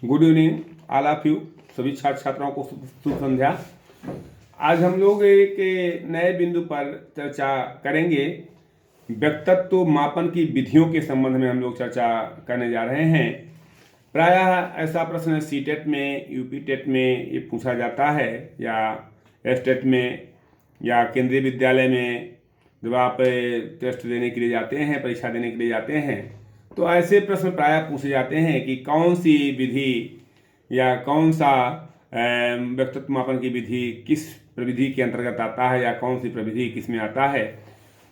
Good evening all of you, सभी छात्र छात्राओं को शुभ संध्या। आज हम लोग एक नए बिंदु पर चर्चा करेंगे। व्यक्तित्व मापन की विधियों के संबंध में हम लोग चर्चा करने जा रहे हैं। प्रायः ऐसा प्रश्न सीटेट में, यूपी टेट में ये पूछा जाता है, या एस्टेट में, या केंद्रीय विद्यालय में जब आप टेस्ट देने के लिए जाते हैं, परीक्षा देने के लिए जाते हैं, तो ऐसे प्रश्न प्रायः पूछे जाते हैं कि कौन सी विधि या कौन सा व्यक्तित्व मापन की विधि किस प्रविधि के अंतर्गत आता है, या कौन सी प्रविधि किस में आता है।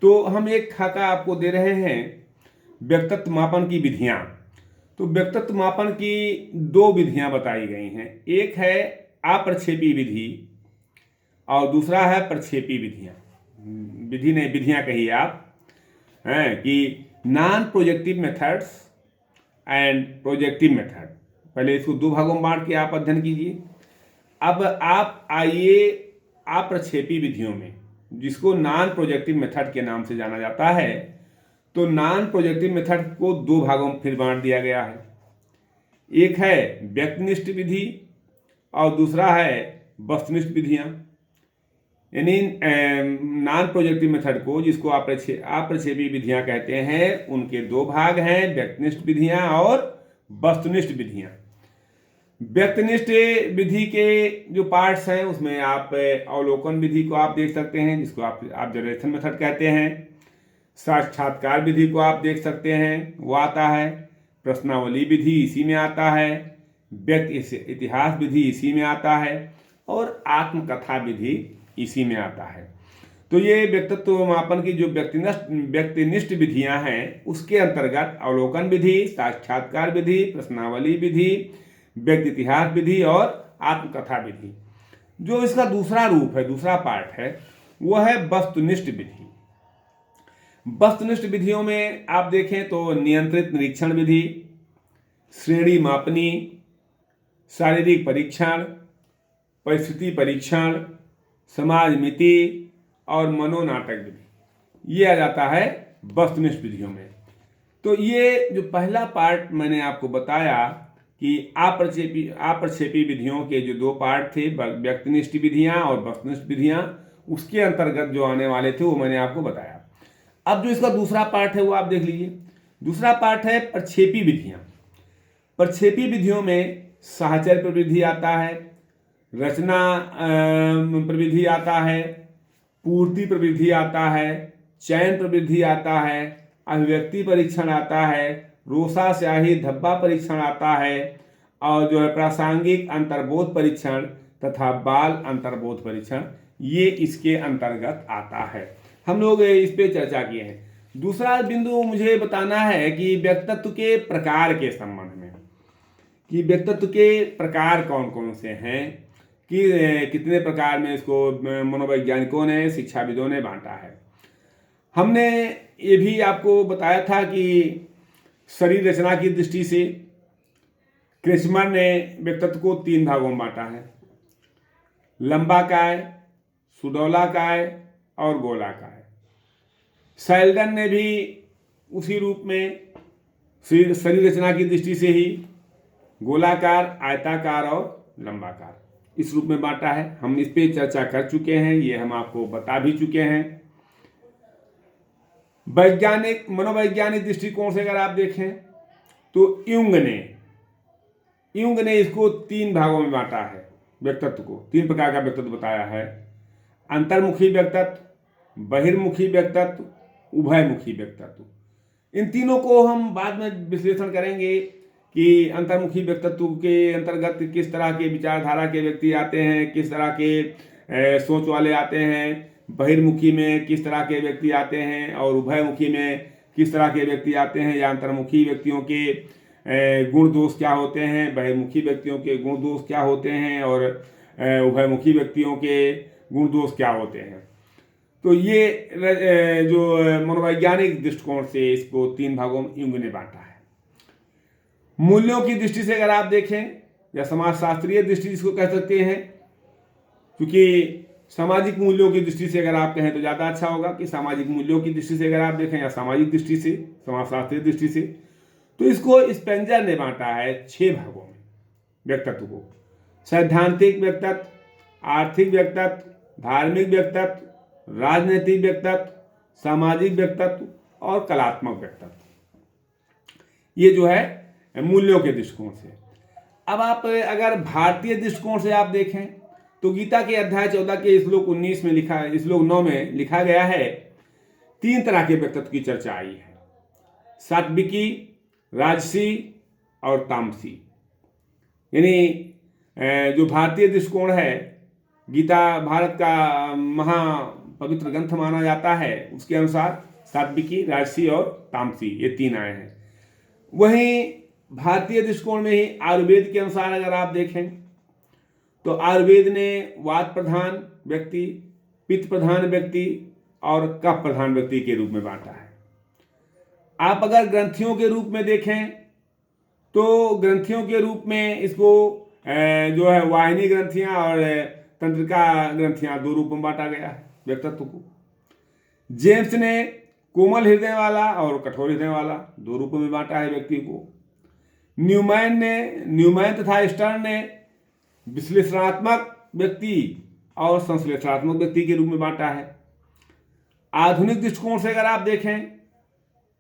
तो हम एक खाका आपको दे रहे हैं व्यक्तित्व मापन की विधियां। तो व्यक्तित्व मापन की दो विधियां बताई गई हैं, एक है अप्रक्षेपी विधि और दूसरा है प्रक्षेपी विधियां। विधि नहीं, विधियां कहिए आप, हैं कि non projective methods and projective method. पहले इसको दो भागों में बांट के आप अध्ययन कीजिए। अब आप आइए अप्रक्षेपी विधियों में, जिसको नॉन प्रोजेक्टिव मेथड के नाम से जाना जाता है। तो नॉन प्रोजेक्टिव मेथड को दो भागों में फिर बांट दिया गया है, एक है व्यक्तिनिष्ठ विधि और दूसरा है वस्तुनिष्ठ विधियां। यानी नॉन प्रोजेक्टिव मेथड को, जिसको अप्रक्षेपी विधियां कहते हैं, उनके दो भाग हैं, व्यक्तिनिष्ठ विधियां और वस्तुनिष्ठ विधियां। व्यक्तिनिष्ठ विधि के जो पार्ट्स हैं उसमें आप अवलोकन विधि को आप देख सकते हैं, जिसको आप ऑब्जर्वेशन मेथड कहते हैं। साक्षात्कार विधि को आप देख सकते हैं, वो आता है। प्रश्नावली विधि इसी में आता है। व्यक्ति इतिहास विधि इसी में आता है और आत्मकथा विधि इसी में आता है। तो ये व्यक्तित्व मापन की जो व्यक्तिनिष्ठ विधियां हैं, उसके अंतर्गत अवलोकन विधि, साक्षात्कार विधि, प्रश्नावली विधि, व्यक्ति इतिहास विधि और आत्मकथा विधि। जो इसका दूसरा रूप है, दूसरा पार्ट है, वह है वस्तुनिष्ठ विधि। वस्तुनिष्ठ विधियों में आप देखें तो नियंत्रित निरीक्षण विधि, श्रेणी मापनी, शारीरिक परीक्षण, परिस्थिति परीक्षण, समाज मिति और मनोनाटक विधि, ये आ जाता है वस्तुनिष्ठ विधियों में। तो ये जो पहला पार्ट मैंने आपको बताया कि अप्रक्षेपी विधियों के जो दो पार्ट थे, व्यक्तिनिष्ठ विधियां और वस्तुनिष्ठ विधियां, उसके अंतर्गत जो आने वाले थे वो मैंने आपको बताया। अब जो इसका दूसरा पार्ट है वो आप देख लीजिए। दूसरा पार्ट है प्रक्षेपी विधियां। प्रक्षेपी विधियों में साहचर्य प्रविधि आता है, रचना प्रविधि आता है, पूर्ति प्रविधि आता है, चयन प्रविधि आता है, अभिव्यक्ति परीक्षण आता है, रोसा स्याही धब्बा परीक्षण आता है, और जो है प्रासंगिक अंतर्बोध परीक्षण तथा बाल अंतर्बोध परीक्षण, ये इसके अंतर्गत आता है। हम लोग इस पे चर्चा किए हैं। दूसरा बिंदु मुझे बताना है कि व्यक्तित्व के प्रकार के संबंध में, कि व्यक्तित्व के प्रकार कौन कौन से हैं, कि कितने प्रकार में इसको मनोवैज्ञानिकों ने, शिक्षाविदों ने बांटा है। हमने ये भी आपको बताया था कि शरीर रचना की दृष्टि से क्रेचमर ने व्यक्तित्व को तीन भागों में बांटा है, लंबाकाय, सुडौलाकाय और गोलाकाय। सैल्डन ने भी उसी रूप में शरीर रचना की दृष्टि से ही गोलाकार, आयताकार और लंबाकार इस रूप में बांटा है। हम इस पे चर्चा कर चुके हैं, ये हम आपको बता भी चुके हैं। वैज्ञानिक मनोवैज्ञानिक दृष्टिकोण से अगर आप देखें तो युंग ने इसको तीन भागों में बांटा है। व्यक्तित्व को तीन प्रकार का व्यक्तित्व बताया है: अंतर्मुखी व्यक्तित्व, बहिर्मुखी व्यक्तित्व, उभयमुखी व्यक्तित्व। इन तीनों को हम बाद में विश्लेषण करेंगे कि अंतर्मुखी व्यक्तित्व के अंतर्गत किस तरह के विचारधारा के व्यक्ति आते हैं, किस तरह के सोच वाले आते हैं, बहिर्मुखी में किस तरह के व्यक्ति आते हैं, और उभयमुखी में किस तरह के व्यक्ति आते हैं, या अंतर्मुखी व्यक्तियों के गुण दोष क्या होते हैं, बहिर्मुखी व्यक्तियों के गुण दोष क्या होते हैं, और उभयमुखी व्यक्तियों के गुण दोष क्या होते हैं। तो ये जो मनोवैज्ञानिक दृष्टिकोण से इसको तीन भागों में युंग ने बांटा है। मूल्यों की दृष्टि से अगर आप देखें, या समाजशास्त्रीय दृष्टि जिसको कह सकते हैं, क्योंकि सामाजिक मूल्यों की दृष्टि से अगर आप कहें तो ज़्यादा अच्छा होगा कि सामाजिक मूल्यों की दृष्टि से अगर आप देखें, या सामाजिक दृष्टि से, समाजशास्त्रीय दृष्टि से, तो इसको स्पेंजर ने बांटा है 6 भागों में। व्यक्तित्व को। सैद्धांतिक व्यक्तित्व, आर्थिक व्यक्तित्व, धार्मिक व्यक्तित्व, राजनीतिक व्यक्तित्व, सामाजिक व्यक्तित्व और कलात्मक व्यक्तित्व, ये जो है मूल्यों के दृष्टिकोण से। अब आप अगर भारतीय दृष्टिकोण से आप देखें तो गीता के अध्याय 14 के श्लोक 19 में लिखा, श्लोक 9 में लिखा गया है, 3 तरह के व्यक्तित्व की चर्चा आई है, सात्विकी, राजसी और तामसी। यानी जो भारतीय दृष्टिकोण है, गीता भारत का महा पवित्र ग्रंथ माना जाता है, उसके अनुसार सात्विकी, राजसी और तामसी ये 3 आए हैं। वहीं भारतीय दृष्टिकोण में ही आयुर्वेद के अनुसार अगर आप देखें तो आयुर्वेद ने वात प्रधान व्यक्ति, पित्त प्रधान व्यक्ति और कफ प्रधान व्यक्ति के रूप में बांटा है। आप अगर ग्रंथियों के रूप में देखें तो ग्रंथियों के रूप में इसको जो है वाहिनी ग्रंथियां और तंत्रिका ग्रंथियां 2 रूप में बांटा गया है व्यक्तित्व को। जेम्स ने कोमल हृदय वाला और कठोर हृदय वाला 2 रूपों में बांटा है व्यक्ति को। न्यूमैन तथा स्टर्न ने विश्लेषणात्मक व्यक्ति और संश्लेषणात्मक व्यक्ति के रूप में बांटा है। आधुनिक दृष्टिकोण से अगर आप देखें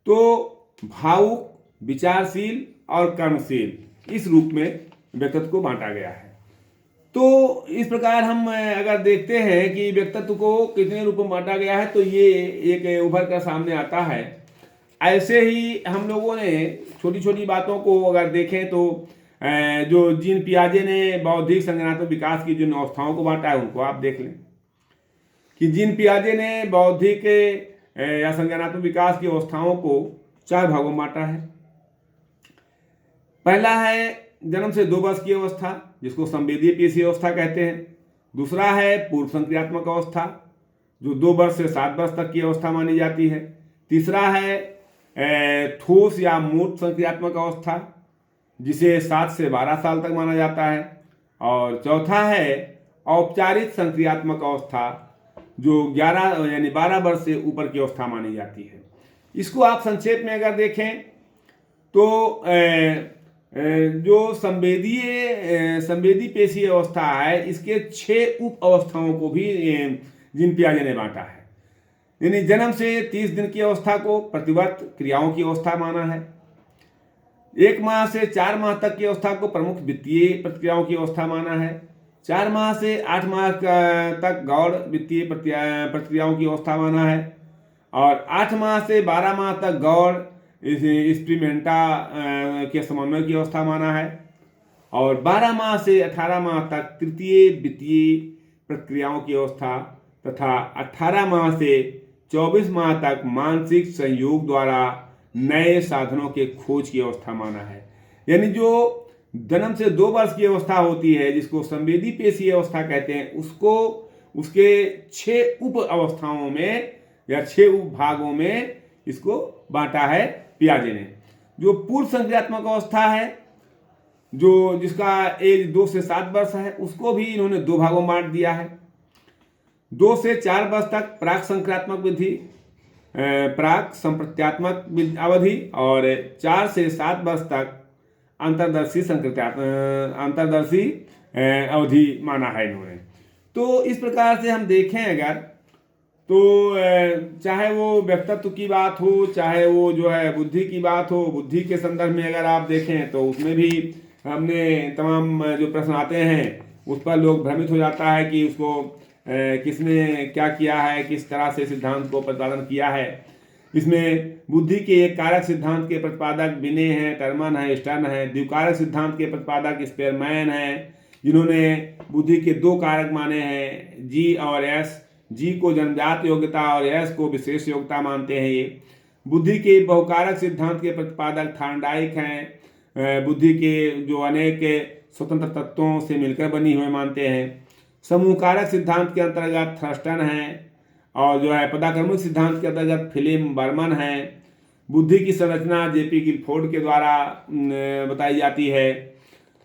तो भावुक, विचारशील और कर्मशील इस रूप में व्यक्तित्व को बांटा गया है। तो इस प्रकार हम अगर देखते हैं कि व्यक्तित्व को कितने रूपों में बांटा गया है तो ये एक उभर कर सामने आता है। ऐसे ही हम लोगों ने छोटी छोटी बातों को अगर देखें तो जो जीन पियाजे ने बौद्धिक संज्ञानात्मक विकास की जिन अवस्थाओं को बांटा है उनको आप देख लें कि जीन पियाजे ने बौद्धिक या संज्ञानात्मक विकास की अवस्थाओं को 4 भागों में बांटा है। पहला है जन्म से 2 वर्ष की अवस्था, जिसको संवेदीय पेशीय अवस्था कहते हैं। दूसरा है पूर्व संक्रियात्मक अवस्था, जो 2 वर्ष से 7 वर्ष तक की अवस्था मानी जाती है। तीसरा है ठोस या मूर्त संक्रियात्मक अवस्था, जिसे 7 से 12 साल तक माना जाता है। और चौथा है औपचारिक संक्रियात्मक अवस्था, जो 11 यानी 12 वर्ष से ऊपर की अवस्था मानी जाती है। इसको आप संक्षेप में अगर देखें तो जो संवेदी पेशीय अवस्था है, इसके 6 उप अवस्थाओं को भी जीन पियाजे ने बांटा है। यानी जन्म से 30 दिन की अवस्था को प्रतिवर्त क्रियाओं की अवस्था माना है। 1 माह से 4 माह तक की अवस्था को प्रमुख वित्तीय प्रतिक्रियाओं की अवस्था माना है। 4 माह से 8 माह तक गौड़ वित्तीय प्रतिक्रियाओं की अवस्था माना है। और 8 माह से 12 माह तक गौड़ स्प्रीमेंटा के समन्वय की अवस्था माना है। और 12 माह से 18 माह तक तृतीय वित्तीय प्रक्रियाओं की अवस्था तथा 18 माह से 24 माह तक मानसिक संयोग द्वारा नए साधनों के खोज की अवस्था माना है। यानी जो जन्म से 2 वर्ष की अवस्था होती है, जिसको संवेदी पेशीय अवस्था कहते हैं, उसको उसके 6 उप अवस्थाओं में या 6 उप भागों में इसको बांटा है पियाजे ने। जो पूर्व संक्रियात्मक अवस्था है, जो जिसका एज 2 से 7 वर्ष है, उसको भी इन्होंने 2 भागों में बांट दिया है। 2 से 4 वर्ष तक प्राक संक्रियात्मक विधि, प्राक संप्रत्यात्मक अवधि, और 4 से 7 वर्ष तक अंतर्दर्शी अवधि माना है इन्होंने। तो इस प्रकार से हम देखें अगर तो चाहे वो व्यक्तित्व की बात हो, चाहे वो जो है बुद्धि की बात हो, बुद्धि के संदर्भ में अगर आप देखें तो उसमें भी हमने तमाम जो प्रश्न आते हैं उस पर लोग भ्रमित हो जाता है कि उसको किसने क्या किया है, किस तरह से सिद्धांत को प्रतिपादन किया है। इसमें बुद्धि के एक कारक सिद्धांत के प्रतिपादक बिने हैं, टर्मन है, स्टर्न है। द्विकारक सिद्धांत के प्रतिपादक स्पेरमैन है, जिन्होंने बुद्धि के 2 कारक माने हैं, जी और एस। जी को जन्मजात योग्यता और एस को विशेष योग्यता मानते हैं ये। बुद्धि के बहुकारक सिद्धांत के प्रतिपादक थार्नडाइक हैं, बुद्धि के जो अनेक स्वतंत्र तत्वों से मिलकर बनी हुए मानते हैं। समूह कारक सिद्धांत के अंतर्गत थर्स्टन है, और जो है पदाक्रमिक सिद्धांत के अंतर्गत फिलिप बर्मन है। बुद्धि की संरचना जेपी गिलफोर्ड के द्वारा बताई जाती है।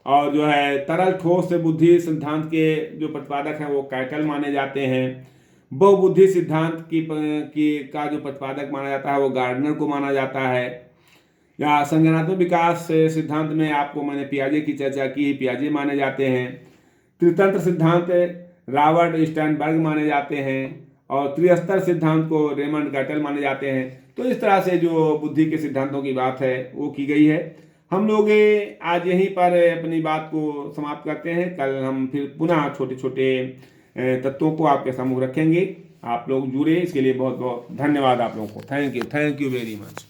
और जो है तरल ठोस बुद्धि सिद्धांत के जो प्रतिपादक हैं वो कैटल माने जाते हैं। बहुबुद्धि सिद्धांत का जो प्रतिपादक माना जाता है वो गार्डनर को माना जाता है। या संज्ञानात्मक विकास सिद्धांत में आपको मैंने पियाजे की चर्चा की, पियाजे माने जाते हैं। त्रितंत्र सिद्धांत रॉबर्ट स्टर्नबर्ग माने जाते हैं और त्रिस्तर सिद्धांत को रेमंड गटल माने जाते हैं। तो इस तरह से जो बुद्धि के सिद्धांतों की बात है वो की गई है। हम लोग आज यहीं पर अपनी बात को समाप्त करते हैं। कल हम फिर पुनः छोटे छोटे तत्वों को आपके सम्मुख रखेंगे। आप लोग जुड़े, इसके लिए बहुत बहुत धन्यवाद आप लोगों को। Thank you very much.